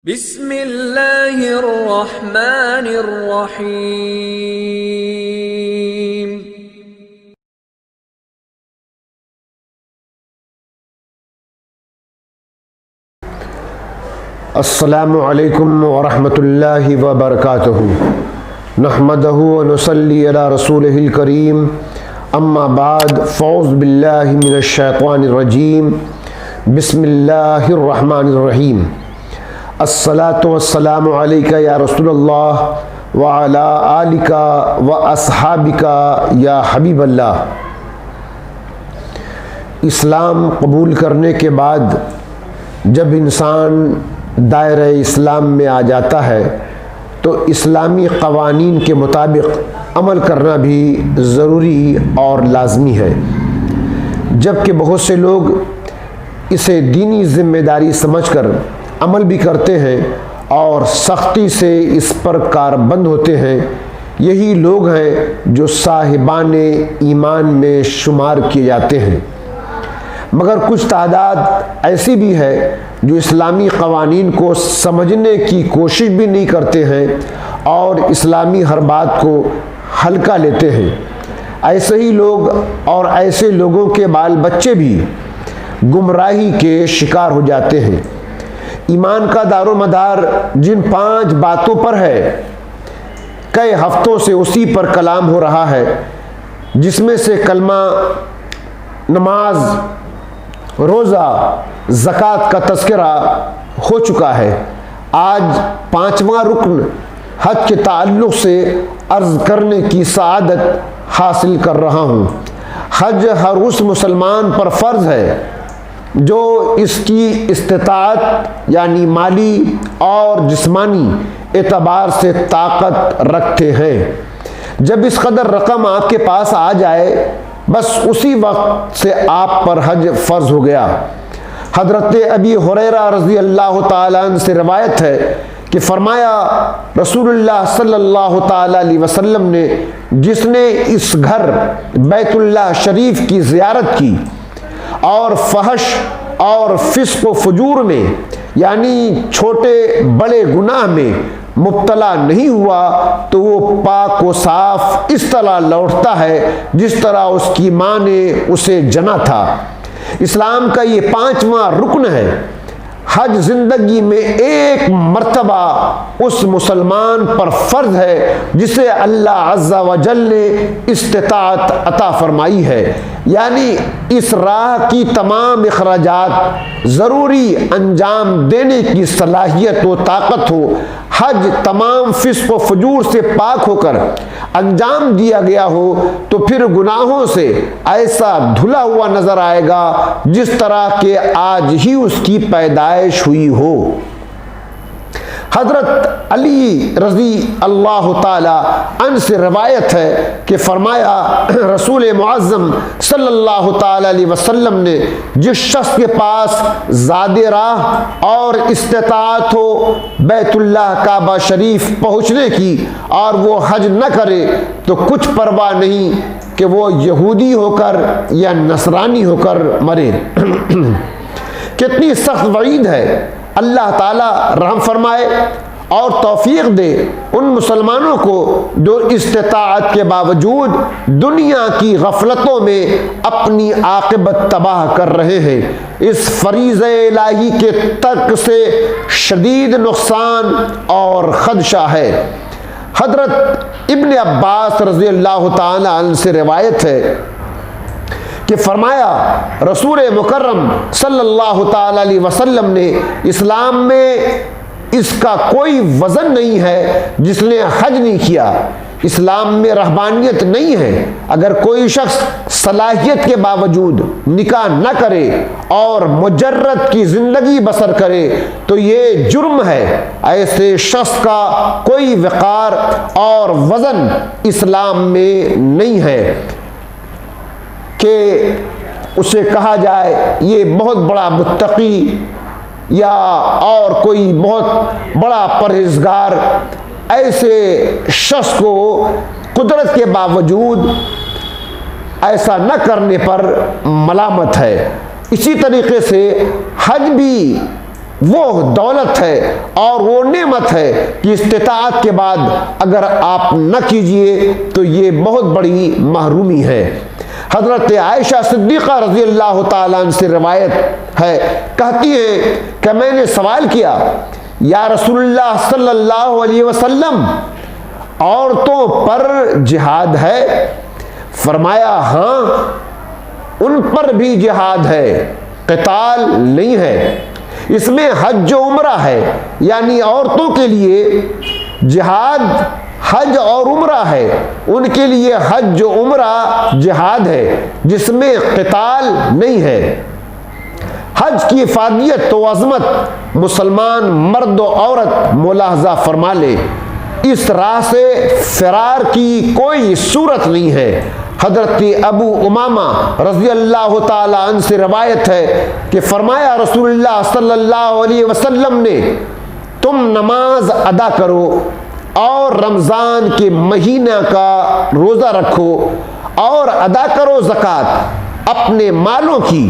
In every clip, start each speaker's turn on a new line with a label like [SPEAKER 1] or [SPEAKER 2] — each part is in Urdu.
[SPEAKER 1] بسم اللہ الرحمن الرحیم۔
[SPEAKER 2] السلام علیکم ورحمۃ اللہ وبرکاتہ۔ نحمدہ ونصلی علی رسولہ الکریم، اما بعد، فاعوذ باللہ من الشیطان الرجیم، بسم اللہ الرحمن الرحیم۔ الصلاۃ والسلام علیک یا رسول اللہ وعلی آلک واصحابک یا حبیب اللہ۔ اسلام قبول کرنے کے بعد جب انسان دائرہ اسلام میں آ جاتا ہے تو اسلامی قوانین کے مطابق عمل کرنا بھی ضروری اور لازمی ہے، جبکہ بہت سے لوگ اسے دینی ذمہ داری سمجھ کر عمل بھی کرتے ہیں اور سختی سے اس پر کاربند ہوتے ہیں۔ یہی لوگ ہیں جو صاحبان ایمان میں شمار کیے جاتے ہیں، مگر کچھ تعداد ایسی بھی ہے جو اسلامی قوانین کو سمجھنے کی کوشش بھی نہیں کرتے ہیں اور اسلامی ہر بات کو ہلکا لیتے ہیں۔ ایسے ہی لوگ اور ایسے لوگوں کے بال بچے بھی گمراہی کے شکار ہو جاتے ہیں۔ ایمان کا دار و مدار جن 5 باتوں پر ہے، کئی ہفتوں سے اسی پر کلام ہو رہا ہے، جس میں سے کلمہ، نماز، روزہ، زکوٰۃ کا تذکرہ ہو چکا ہے۔ آج 5واں رکن حج کے تعلق سے عرض کرنے کی سعادت حاصل کر رہا ہوں۔ حج ہر اس مسلمان پر فرض ہے جو اس کی استطاعت یعنی مالی اور جسمانی اعتبار سے طاقت رکھتے ہیں۔ جب اس قدر رقم آپ کے پاس آ جائے، بس اسی وقت سے آپ پر حج فرض ہو گیا۔ حضرت ابی ہریرہ رضی اللہ تعالیٰ عنہ سے روایت ہے کہ فرمایا، رسول اللہ صلی اللہ تعالیٰ علیہ وسلم نے، جس نے اس گھر بیت اللہ شریف کی زیارت کی اور فحش اور فسق و فجور میں یعنی چھوٹے بڑے گناہ میں مبتلا نہیں ہوا، تو وہ پاک و صاف اس طرح لوٹتا ہے جس طرح اس کی ماں نے اسے جنا تھا۔ اسلام کا یہ 5واں رکن ہے۔ حج زندگی میں ایک مرتبہ اس مسلمان پر فرض ہے جسے اللہ عز و جل نے استطاعت عطا فرمائی ہے، یعنی اس راہ کی تمام اخراجات ضروری انجام دینے کی صلاحیت و طاقت ہو۔ حج تمام فسق و فجور سے پاک ہو کر انجام دیا گیا ہو تو پھر گناہوں سے ایسا دھلا ہوا نظر آئے گا جس طرح کہ آج ہی اس کی پیدائش ہوئی ہو۔ حضرت علی رضی اللہ تعالی عنہ سے روایت ہے کہ فرمایا، رسول معظم صلی اللہ تعالی علیہ وسلم نے جس شخص کے پاس زاد راہ اور استطاعت ہو بیت اللہ کعبہ شریف پہنچنے کی اور وہ حج نہ کرے تو کچھ پرواہ نہیں کہ وہ یہودی ہو کر یا نصرانی ہو کر مرے۔ کتنی سخت وعید ہے۔ اللہ تعالیٰ رحم فرمائے اور توفیق دے ان مسلمانوں کو جو استطاعت کے باوجود دنیا کی غفلتوں میں اپنی عاقبت تباہ کر رہے ہیں۔ اس فریضہ الہی کے ترک سے شدید نقصان اور خدشہ ہے۔ حضرت ابن عباس رضی اللہ تعالی عنہ سے روایت ہے کہ فرمایا، رسول مکرم صلی اللہ تعالی علیہ وسلم نے، اسلام میں اس کا کوئی وزن نہیں ہے جس نے حج نہیں کیا۔ اسلام میں رہبانیت نہیں ہے۔ اگر کوئی شخص صلاحیت کے باوجود نکاح نہ کرے اور مجرد کی زندگی بسر کرے تو یہ جرم ہے۔ ایسے شخص کا کوئی وقار اور وزن اسلام میں نہیں ہے کہ اسے کہا جائے یہ بہت بڑا متقی یا اور کوئی بہت بڑا پرہیزگار۔ ایسے شخص کو قدرت کے باوجود ایسا نہ کرنے پر ملامت ہے۔ اسی طریقے سے حج بھی وہ دولت ہے اور وہ نعمت ہے کہ استطاعت کے بعد اگر آپ نہ کیجئے تو یہ بہت بڑی محرومی ہے۔ حضرت عائشہ صدیقہ رضی اللہ تعالیٰ عنہ سے روایت ہے، کہتی ہیں کہ میں نے سوال کیا، یا رسول اللہ صلی اللہ علیہ وسلم عورتوں پر جہاد ہے؟ فرمایا ہاں، ان پر بھی جہاد ہے، قتال نہیں ہے۔ اس میں حج و عمرہ ہے، یعنی عورتوں کے لیے جہاد حج اور عمرہ ہے، ان کے لیے حج و عمرہ جہاد ہے جس میں قتال نہیں ہے۔ حج کی افادیت و عظمت مسلمان مرد و عورت ملاحظہ فرما لے، اس راہ سے فرار کی کوئی صورت نہیں ہے۔ حضرت ابو امامہ رضی اللہ تعالی عنہ سے روایت ہے کہ فرمایا رسول اللہ صلی اللہ علیہ وسلم نے، تم نماز ادا کرو اور رمضان کے مہینہ کا روزہ رکھو اور ادا کرو زکوٰۃ اپنے مالوں کی،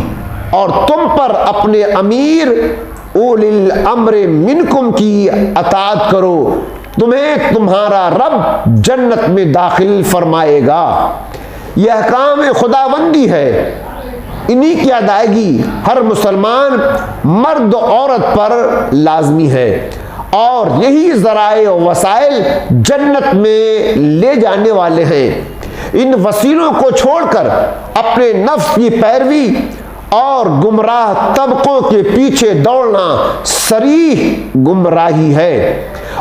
[SPEAKER 2] اور تم پر اپنے امیر اولی الامر منکم کی اطاعت کرو، تمہیں تمہارا رب جنت میں داخل فرمائے گا۔ یہ احکام خداوندی ہے، انہی کی ادائیگی ہر مسلمان مرد و عورت پر لازمی ہے، اور یہی ذرائع و وسائل جنت میں لے جانے والے ہیں۔ ان وسیلوں کو چھوڑ کر اپنے نفس کی پیروی اور گمراہ طبقوں کے پیچھے دوڑنا صریح گمراہی ہے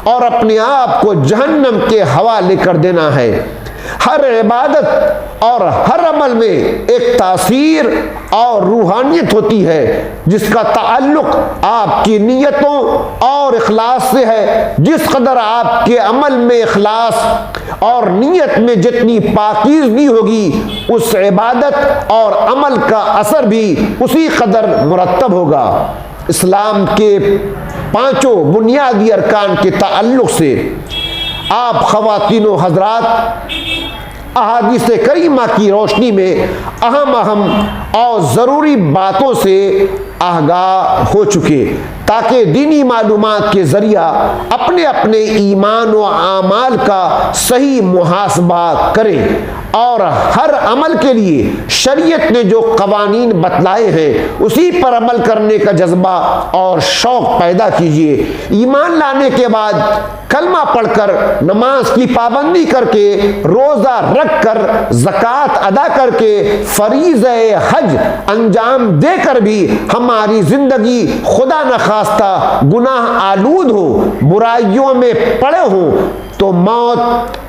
[SPEAKER 2] اور اپنے آپ کو جہنم کے حوالے کر دینا ہے۔ ہر عبادت اور ہر عمل میں ایک تاثیر اور روحانیت ہوتی ہے جس کا تعلق آپ کی نیتوں اور اخلاص سے ہے۔ جس قدر آپ کے عمل میں اخلاص اور نیت میں جتنی پاکیزگی ہوگی، اس عبادت اور عمل کا اثر بھی اسی قدر مرتب ہوگا۔ اسلام کے 5 بنیادی ارکان کے تعلق سے آپ خواتین و حضرات احادیث کریمہ کی روشنی میں اہم اور ضروری باتوں سے آگاہ ہو چکے، تاکہ دینی معلومات کے ذریعہ اپنے اپنے ایمان و اعمال کا صحیح محاسبہ کریں، اور ہر عمل کے لیے شریعت نے جو قوانین بتلائے ہیں اسی پر عمل کرنے کا جذبہ اور شوق پیدا کیجیے۔ ایمان لانے کے بعد کلمہ پڑھ کر، نماز کی پابندی کر کے، روزہ رکھ کر، زکوٰۃ ادا کر کے، فریضہ حج انجام دے کر بھی ہماری زندگی خدا نخواستہ گناہ آلود ہو، برائیوں میں پڑے ہوں، تو موت،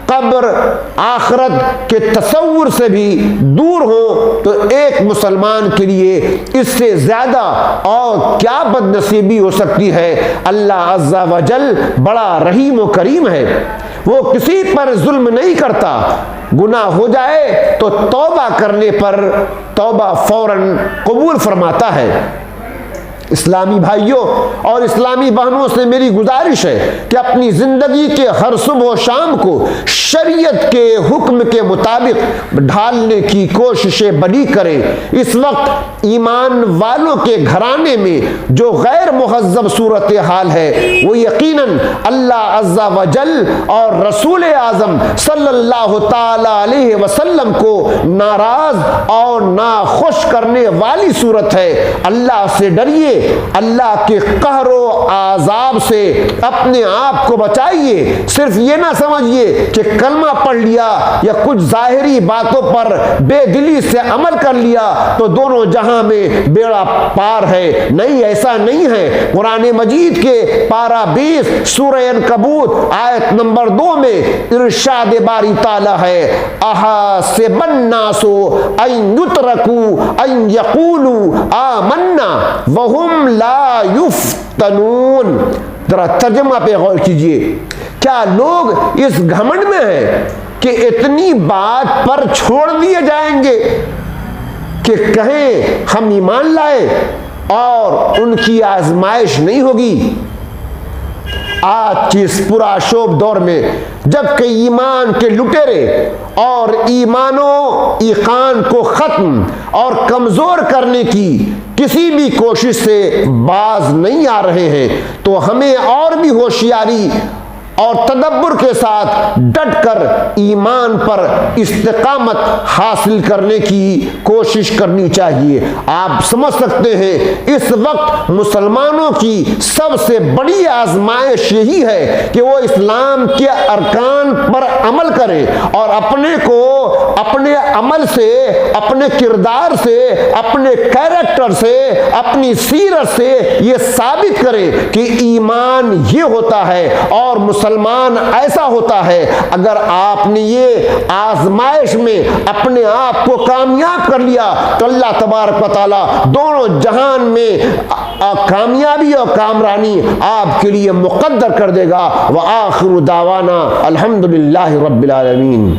[SPEAKER 2] قبر، آخرت کے تصور سے بھی دور ہو، تو ایک مسلمان کے لیے اس سے زیادہ اور کیا بد نصیبی ہو سکتی ہے۔ اللہ عز و جل بڑا رحیم و کریم ہے، وہ کسی پر ظلم نہیں کرتا۔ گناہ ہو جائے تو توبہ کرنے پر توبہ فوراً قبول فرماتا ہے۔ اسلامی بھائیوں اور اسلامی بہنوں سے میری گزارش ہے کہ اپنی زندگی کے ہر صبح و شام کو شریعت کے حکم کے مطابق ڈھالنے کی کوششیں بڑی کریں۔ اس وقت ایمان والوں کے گھرانے میں جو غیر مہذب صورتحال ہے، وہ یقیناً اللہ عز و جل اور رسول اعظم صلی اللہ تعالی علیہ وسلم کو ناراض اور ناخوش کرنے والی صورت ہے۔ اللہ سے ڈریے، اللہ کے قہر و عذاب سے اپنے آپ کو بچائیے۔ صرف یہ نہ سمجھیے کہ کلمہ پڑھ لیا یا کچھ ظاہری باتوں پر بے دلی سے عمل کر لیا تو دونوں جہاں میں بیڑا پار ہے۔ نہیں، ایسا نہیں ہے۔ قرآن مجید کے پارہ 20 سورہ عنکبوت آیت نمبر 2 میں ارشاد باری تعالی ہے، احاسب الناس ان یترکوا ان یقولوا آمنا وہم لا یفتنون۔ ذرا ترجمہ پہ غور کیجئے، کیا لوگ اس گھمنڈ میں ہیں کہ اتنی بات پر چھوڑ دیے جائیں گے کہ کہیں ہم ایمان لائے اور ان کی آزمائش نہیں ہوگی؟ آج کی اس پرآشوب دور میں جب کہ ایمان کے لٹیرے اور ایمان و ایقان کو ختم اور کمزور کرنے کی کسی بھی کوشش سے باز نہیں آ رہے ہیں، تو ہمیں اور بھی ہوشیاری اور تدبر کے ساتھ ڈٹ کر ایمان پر استقامت حاصل کرنے کی کوشش کرنی چاہیے۔ آپ سمجھ سکتے ہیں اس وقت مسلمانوں کی سب سے بڑی آزمائش یہی ہے کہ وہ اسلام کے ارکان پر عمل کریں اور اپنے کو اپنے عمل سے، اپنے کردار سے، اپنے کیریکٹر سے، اپنی سیرت سے یہ ثابت کریں کہ ایمان یہ ہوتا ہے اور مسلمان ایسا ہوتا ہے۔ اگر آپ نے یہ آزمائش میں اپنے آپ کو کامیاب کر لیا تو اللہ تبارک و تعالیٰ دونوں جہان میں کامیابی اور کامرانی آپ کے لیے مقدر کر دے گا۔ وآخر دعوانا الحمدللہ رب العالمین۔